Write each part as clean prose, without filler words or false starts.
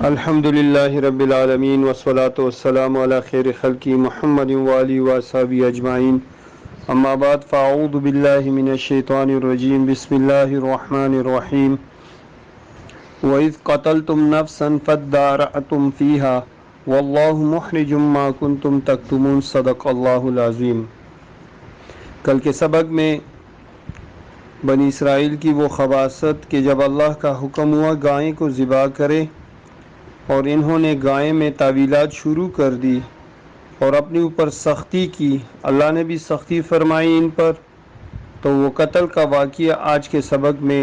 الحمدللہ رب العالمین والصلاة والسلام علی خیر خلق محمد وآلہ وصحبہ اجمعین اما بعد فاعوذ باللہ من الشیطان الرجیم بسم اللہ الرحمن الرحیم وَإِذْ قَتَلْتُمْ نَفْسًا فَادَّارَأْتُمْ فِيهَا وَاللَّهُ مُخْرِجٌ مَا كُنْتُمْ تَكْتُمُونَ صدق اللہ العظیم۔ کل کے سبق میں بنی اسرائیل کی وہ خباثت کہ جب اللہ کا حکم ہوا گائے کو ذبح کرے اور انہوں نے گائے میں تعویلات شروع کر دی اور اپنے اوپر سختی کی، اللہ نے بھی سختی فرمائی ان پر، تو وہ قتل کا واقعہ آج کے سبق میں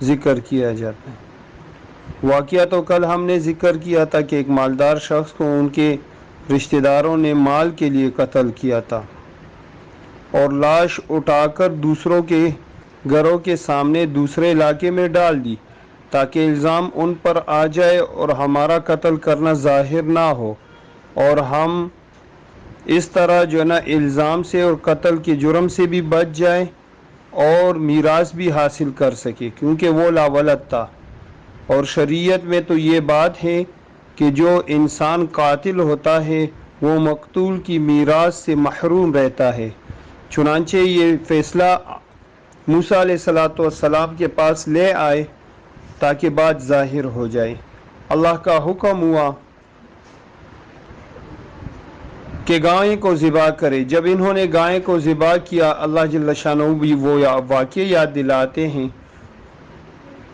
ذکر کیا جاتا ہے۔ واقعہ تو کل ہم نے ذکر کیا تھا کہ ایک مالدار شخص کو ان کے رشتہ داروں نے مال کے لیے قتل کیا تھا اور لاش اٹھا کر دوسروں کے گھروں کے سامنے دوسرے علاقے میں ڈال دی تاکہ الزام ان پر آ جائے اور ہمارا قتل کرنا ظاہر نہ ہو، اور ہم اس طرح جو ہے نا الزام سے اور قتل کے جرم سے بھی بچ جائیں اور میراث بھی حاصل کر سکے، کیونکہ وہ لا ولد تھا۔ اور شریعت میں تو یہ بات ہے کہ جو انسان قاتل ہوتا ہے وہ مقتول کی میراث سے محروم رہتا ہے، چنانچہ یہ فیصلہ موسیٰ علیہ السلام کے پاس لے آئے تاکہ بات ظاہر ہو جائے۔ اللہ کا حکم ہوا کہ گائے کو ذبح کرے۔ جب انہوں نے گائے کو ذبح کیا، اللہ جل شانہ بھی وہ واقعہ یاد دلاتے ہیں۔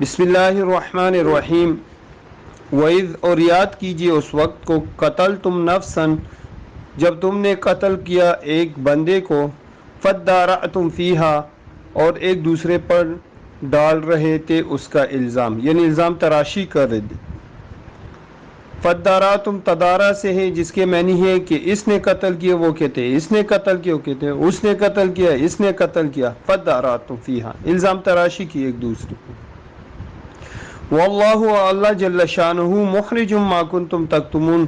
بسم اللہ الرحمن الرحیم۔ وَإِذْ، اور یاد کیجئے اس وقت کو، قتلتم نفسا، جب تم نے قتل کیا ایک بندے کو، فَادَّارَأْتُمْ فِيهَا، اور ایک دوسرے پر ڈال رہے تھے اس کا الزام، یعنی الزام تراشی کر رہے تھے۔ فَادَّارَأْتُمْ تدارا سے ہے، جس کے معنی ہے کہ اس نے قتل کیا وہ کہتے ہیں اس نے قتل کیا، وہ کہتے ہیں اس نے قتل کیا، اس نے قتل کیا۔ فَادَّارَأْتُمْ فِيهَا، الزام تراشی کی ایک دوسرے کو۔ واللہ، اللہ جل شانہ، مخرج ما کنتم تکتمون،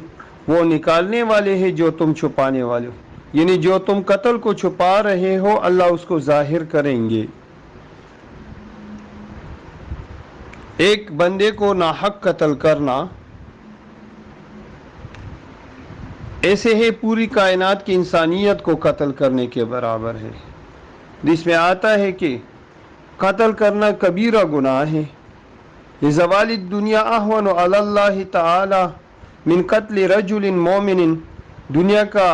وہ نکالنے والے ہیں جو تم چھپانے والے ہو، یعنی جو تم قتل کو چھپا رہے ہو اللہ اس کو ظاہر کریں گے۔ ایک بندے کو ناحق قتل کرنا ایسے ہے پوری کائنات کی انسانیت کو قتل کرنے کے برابر ہے۔ جس میں آتا ہے کہ قتل کرنا کبیرہ گناہ ہے۔ لزوال الدنیا احون علی اللہ تعالی من قتل رجل مومن، دنیا کا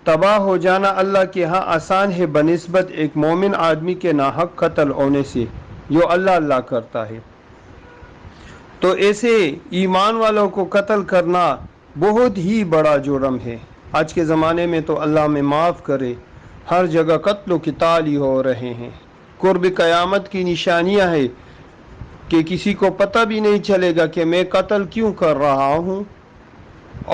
تباہ ہو جانا اللہ کے ہاں آسان ہے بنسبت ایک مومن آدمی کے ناحق قتل ہونے سے جو اللہ اللہ کرتا ہے۔ تو ایسے ایمان والوں کو قتل کرنا بہت ہی بڑا جرم ہے۔ آج کے زمانے میں تو اللہ میں معاف کرے، ہر جگہ قتل و قتال ہی ہو رہے ہیں۔ قرب قیامت کی نشانیاں ہے کہ کسی کو پتہ بھی نہیں چلے گا کہ میں قتل کیوں کر رہا ہوں،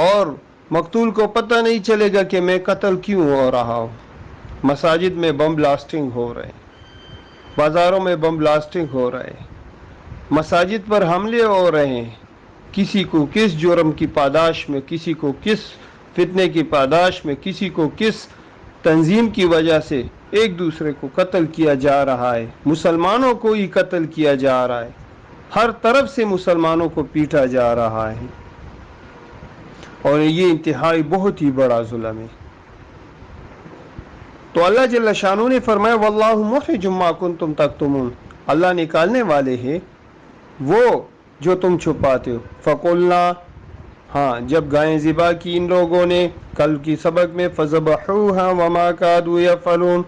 اور مقتول کو پتہ نہیں چلے گا کہ میں قتل کیوں ہو رہا ہوں۔ مساجد میں بم بلاسٹنگ ہو رہے ہیں، بازاروں میں بم بلاسٹنگ ہو رہے ہیں، مساجد پر حملے ہو رہے ہیں، کسی کو کس جرم کی پاداش میں، کسی کو کس فتنے کی پاداش میں، کسی کو کس تنظیم کی وجہ سے ایک دوسرے کو قتل کیا جا رہا ہے۔ مسلمانوں کو ہی قتل کیا جا رہا ہے، ہر طرف سے مسلمانوں کو پیٹا جا رہا ہے، اور یہ انتہائی بہت ہی بڑا ظلم ہے۔ تو اللہ جل شانہ نے فرمایا واللہ مخرج ما کنتم تکتمون، اللہ نکالنے والے ہیں وہ جو تم چھپاتے ہو۔ فقلنا، ہاں جب گائیں ذبح کی ان لوگوں نے کل کی سبق میں، فذبحوها وما كادوا يفعلون،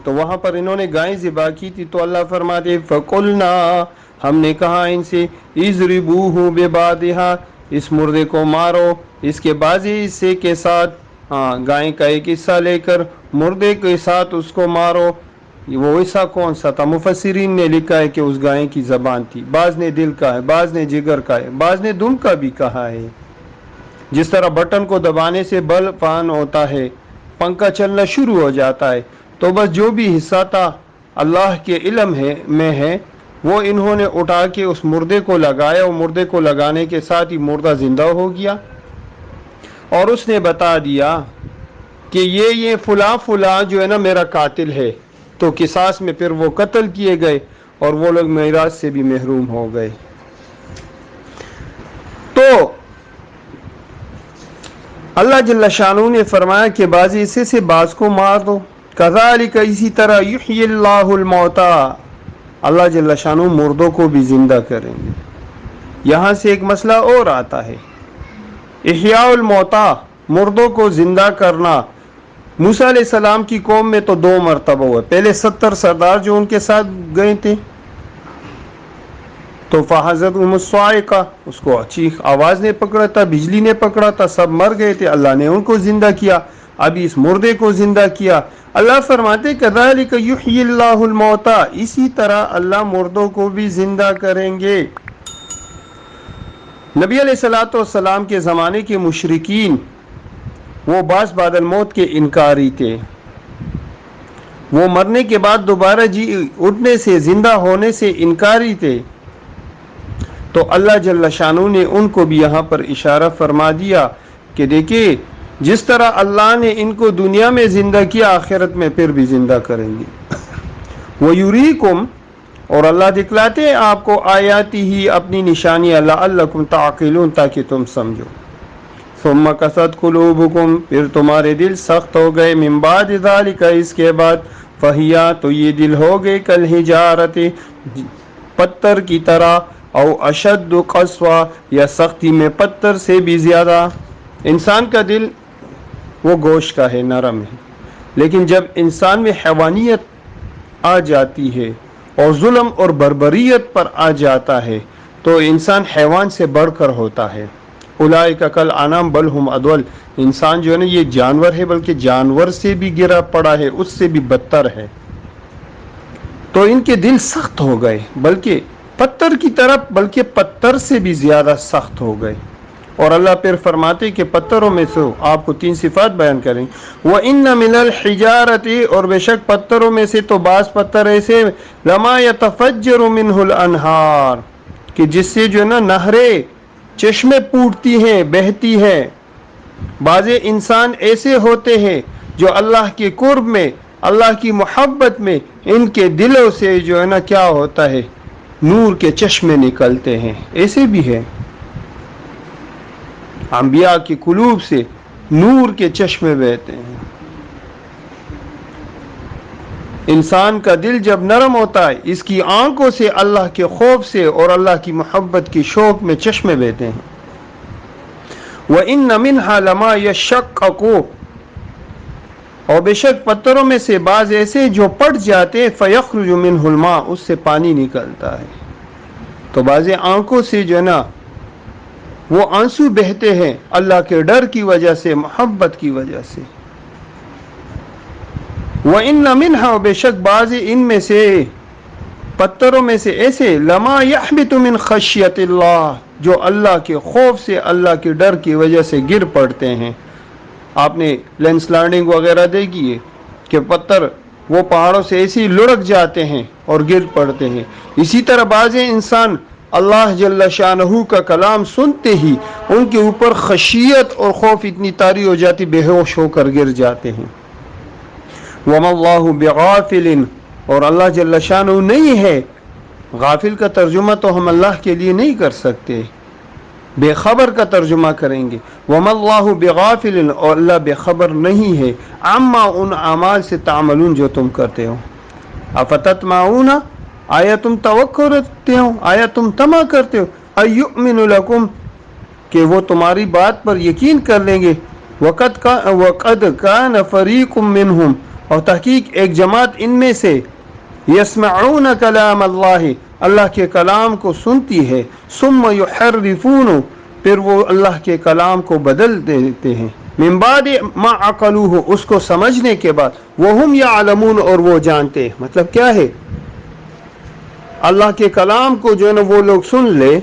تو وہاں پر انہوں نے گائیں ذبح کی تھی تو اللہ فرماتے فقلنا، ہم نے کہا ان سے، اضربوه ببعضها، اس مردے کو مارو اس کے بعضی حصے کے ساتھ، گائیں کا ایک حصہ لے کر مردے کے ساتھ اس کو مارو۔ وہ حصہ کون سا تھا؟ مفسرین نے لکھا ہے کہ اس گائے کی زبان تھی، بعض نے دل کا ہے، بعض نے جگر کا ہے، بعض نے دم کا بھی کہا ہے۔ جس طرح بٹن کو دبانے سے بلب آن ہوتا ہے، پنکھا چلنا شروع ہو جاتا ہے، تو بس جو بھی حصہ تھا اللہ کے علم میں ہے وہ انہوں نے اٹھا کے اس مردے کو لگایا، اور مردے کو لگانے کے ساتھ ہی مردہ زندہ ہو گیا، اور اس نے بتا دیا کہ یہ فلاں فلاں جو ہے نا میرا قاتل ہے۔ تو قصاص میں پھر وہ قتل کیے گئے اور وہ لوگ میراث سے بھی محروم ہو گئے۔ تو اللہ جل شانہ نے فرمایا کہ بعض ایسے سے بعض کو مار دو، کذالک اسی طرح یحیی اللہ الموتا، اللہ جل شانہ مردوں کو بھی زندہ کریں گے۔ یہاں سے ایک مسئلہ اور آتا ہے، احیاء الموتا، مردوں کو زندہ کرنا۔ موسیٰ علیہ السلام کی قوم میں تو 2 مرتبہ ہوا، پہلے 70 سردار جو ان کے ساتھ گئے تھے تو فَأَخَذَتْهُمُ الصَّاعِقَةُ، اس کو چیخ آواز نے پکڑا تھا، بجلی نے پکڑا تھا، سب مر گئے تھے، اللہ نے ان کو زندہ کیا، ابھی اس مردے کو زندہ کیا۔ اللہ فرماتے کذالک یحیی اللہ الموتا، اسی طرح اللہ مردوں کو بھی زندہ کریں گے۔ نبی علیہ الصلوۃ والسلام کے زمانے کے مشرکین وہ بعض بعد الموت کے انکاری تھے، وہ مرنے کے بعد دوبارہ جی اٹھنے سے، زندہ ہونے سے انکاری تھے، تو اللہ جل شانہ نے ان کو بھی یہاں پر اشارہ فرما دیا کہ دیکھیں جس طرح اللہ نے ان کو دنیا میں زندہ کیا، آخرت میں پھر بھی زندہ کریں گے۔ وَيُرِيكُمْ، اور اللہ دکھلاتے ہیں آپ کو آیاتی ہی اپنی نشانیاں، لعلکم تعقلون، تاکہ تم سمجھو۔ ثم قست قلوبکم، پھر تمہارے دل سخت ہو گئے، من بعد ذالک، اس کے بعد، فہیا، تو یہ دل ہو گئے، کالحجارۃ، پتھر کی طرح، او اشد قسوہ، یا سختی میں پتھر سے بھی زیادہ۔ انسان کا دل وہ گوشت کا ہے، نرم ہے، لیکن جب انسان میں حیوانیت آ جاتی ہے اور ظلم اور بربریت پر آ جاتا ہے تو انسان حیوان سے بڑھ کر ہوتا ہے۔ اولئک کالانعام بل ہم اضل، انسان جو ہے نا یہ جانور ہے، بلکہ جانور سے بھی گرا پڑا ہے، اس سے بھی بدتر ہے۔ تو ان کے دل سخت ہو گئے، بلکہ پتھر کی طرف، بلکہ پتھر سے بھی زیادہ سخت ہو گئے۔ اور اللہ پھر فرماتے کہ پتھروں میں سے آپ کو 3 صفات بیان کریں، وَإِنَّ مِنَ الْحِجَارَةِ، اور بے شک پتھروں میں سے تو بعض پتھر ایسے، لَمَا يَتَفَجَّرُ مِنْهُ الْأَنْهَارُ، کہ جس سے جو ہے نا نہریں، چشمے پھوٹتی ہیں، بہتی ہیں۔ بعض انسان ایسے ہوتے ہیں جو اللہ کے قرب میں، اللہ کی محبت میں، ان کے دلوں سے جو ہے نا کیا ہوتا ہے، نور کے چشمے نکلتے ہیں، ایسے بھی ہیں۔ انبیاء کے قلوب سے نور کے چشمے بہتے ہیں۔ انسان کا دل جب نرم ہوتا ہے، اس کی آنکھوں سے اللہ کے خوف سے اور اللہ کی محبت کی شوق میں چشمے بہتے ہیں۔ وَإِنَّ مِنْهَا لَمَا يَشَّقَّقُ، اور بے شک پتھروں میں سے بعض ایسے جو پٹ جاتے، فَيَخْرُجُ مِنْهُ الْمَاءُ، اس سے پانی نکلتا ہے۔ تو بعض آنکھوں سے جو ہے نا وہ آنسو بہتے ہیں اللہ کے ڈر کی وجہ سے، محبت کی وجہ سے۔ وَإِنَّ مِنْهَا، بے شک بعض ان میں سے پتھروں میں سے ایسے، لَمَا يَحْبِطُ مِنْ خَشْيَةِ اللَّهِ، جو اللہ کے خوف سے، اللہ کے ڈر کی وجہ سے گر پڑتے ہیں۔ آپ نے لینڈ سلائڈنگ وغیرہ دیکھی ہے کہ پتھر وہ پہاڑوں سے ایسی لڑک جاتے ہیں اور گر پڑتے ہیں۔ اسی طرح بعض انسان اللہ جل شانہ کا کلام سنتے ہی ان کے اوپر خشیت اور خوف اتنی طاری ہو جاتی، بے ہوش ہو کر گر جاتے ہیں۔ وَمَا اللَّهُ بِغَافِلٍ، اور اللہ جل شانہ نہیں ہے، غافل کا ترجمہ تو ہم اللہ کے لیے نہیں کر سکتے، بے خبر کا ترجمہ کریں گے۔ وَمَا اللَّهُ بِغَافِلٍ، اور اللہ بے خبر نہیں ہے، عَمَّا، ان اعمال سے، تعملون، جو تم کرتے ہو۔ اَفَتَطْمَعُونَ، آیا تم توقع رکھتے ہو، آیا تم طمع کرتے ہو، اَيُؤْمِنُ لَكُمْ، کہ وہ تمہاری بات پر یقین کر لیں گے۔ وَقَدْ كَانَ فَرِيقٌ مِّنْهُمْ، اور تحقیق ایک جماعت ان میں سے، يَسْمَعُونَ كَلَامَ اللَّهِ، اللہ کے کلام کو سنتی ہے، ثُمَّ يُحَرِّفُونَ، پھر وہ اللہ کے کلام کو بدل دیتے ہیں، من بعد ما عقلوہ، اس کو سمجھنے کے بعد، وَهُمْ يَعْلَمُونَ، اور وہ جانتے ہیں۔ مطلب کیا ہے، اللہ کے کلام کو جو ہے نا وہ لوگ سن لے،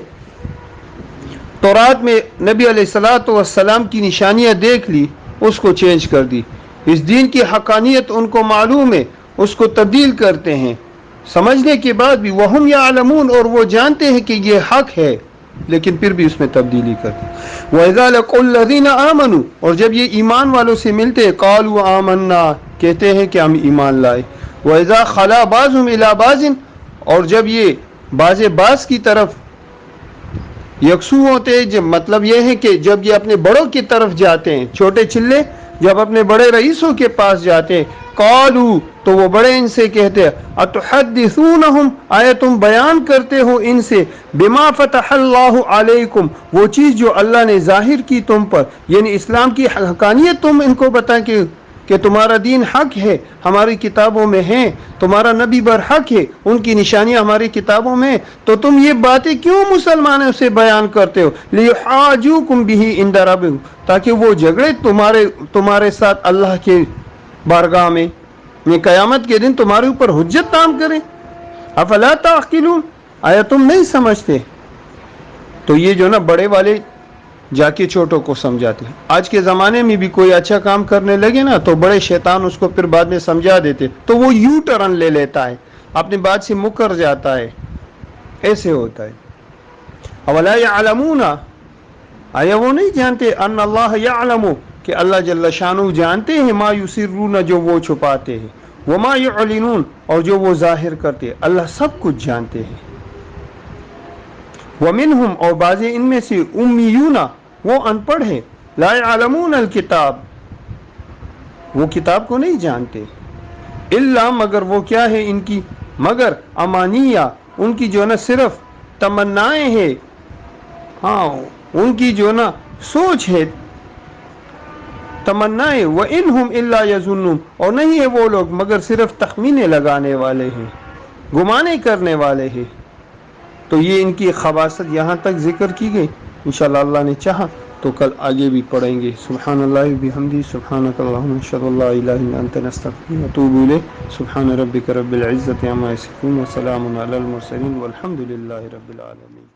تورات میں نبی علیہ الصلوۃ والسلام کی نشانیاں دیکھ لی، اس کو چینج کر دی، اس دین کی حقانیت ان کو معلوم ہے، اس کو تبدیل کرتے ہیں، سمجھنے کے بعد بھی، وَهُمْ يَعْلَمُونَ، اور وہ جانتے ہیں کہ یہ حق ہے، لیکن پھر بھی اس میں تبدیلی کرتے ہیں۔ وَإِذَا لَقُوا الَّذِينَ آمَنُوا، اور جب یہ ایمان والوں سے ملتے، قَالُوا آمَنَّا، کہتے ہیں کہ ہم ایمان لائے۔ وَإِذَا خَلَا بَعْضُهُمْ إِلَىٰ بَعْضٍ، اور جب یہ بعض کی طرف یکسو ہوتے جب مطلب یہ ہے کہ جب یہ اپنے بڑوں کی طرف جاتے ہیں، چھوٹے چلے جب اپنے بڑے رئیسوں کے پاس جاتے ہیں، قالو تو وہ بڑے ان سے کہتے ہیں اتحدثونہم آیا تم بیان کرتے ہو ان سے بما فتح اللہ علیکم وہ چیز جو اللہ نے ظاہر کی تم پر، یعنی اسلام کی حقانیت تم ان کو بتا کہ تمہارا دین حق ہے، ہماری کتابوں میں ہے، تمہارا نبی برحق ہے، ان کی نشانیاں ہماری کتابوں میں، تو تم یہ باتیں کیوں مسلمانوں سے بیان کرتے ہو؟ لیحاجوکم بہ عند ربکم تاکہ وہ جھگڑے تمہارے ساتھ اللہ کے بارگاہ میں، یہ قیامت کے دن تمہارے اوپر حجت تام کریں۔ افلا تعقلون آیا تم نہیں سمجھتے؟ تو یہ جو نا بڑے والے جا کے چھوٹوں کو سمجھاتے ہیں۔ آج کے زمانے میں بھی کوئی اچھا کام کرنے لگے نا تو بڑے شیطان اس کو پھر بعد میں سمجھا دیتے تو وہ یو ٹرن لے لیتا ہے، اپنی بات سے مکر جاتا ہے، ایسے ہوتا ہے۔ اولا یعلمون آیا وہ نہیں جانتے ان اللہ یعلم کہ اللہ جل شانہ جانتے ہیں ما یسرون جو وہ چھپاتے ہیں، وما یعلنون اور جو وہ ظاہر کرتے ہیں، اللہ سب کچھ جانتے ہیں۔ ومنہم اور بعض ان میں سے امیون وہ ان پڑھ ہیں، لا یعلمون الکتاب وہ کتاب کو نہیں جانتے، الا مگر وہ کیا ہے ان کی مگر امانیہ ان کی جو نا صرف تمنائیں ہیں، ہاں ان کی جو نا سوچ ہے تمنائیں، وَإِنْهُمْ إِلَّا يَظُنُّونَ اور نہیں ہے وہ لوگ مگر صرف تخمینے لگانے والے ہیں، گمانے کرنے والے ہیں۔ تو یہ ان کی خباثت یہاں تک ذکر کی گئی، انشاءاللہ اللہ نے چاہا تو کل آگے بھی پڑھیں گے۔ سبحان اللہ بحمدہ، سبحانک اللہم اشہد ان لا الہ الا انت نستغفرک ونتوب الیک۔ سبحان ربک رب العزۃ عما یصفون وسلام علی المرسلین والحمد للہ رب العالمین۔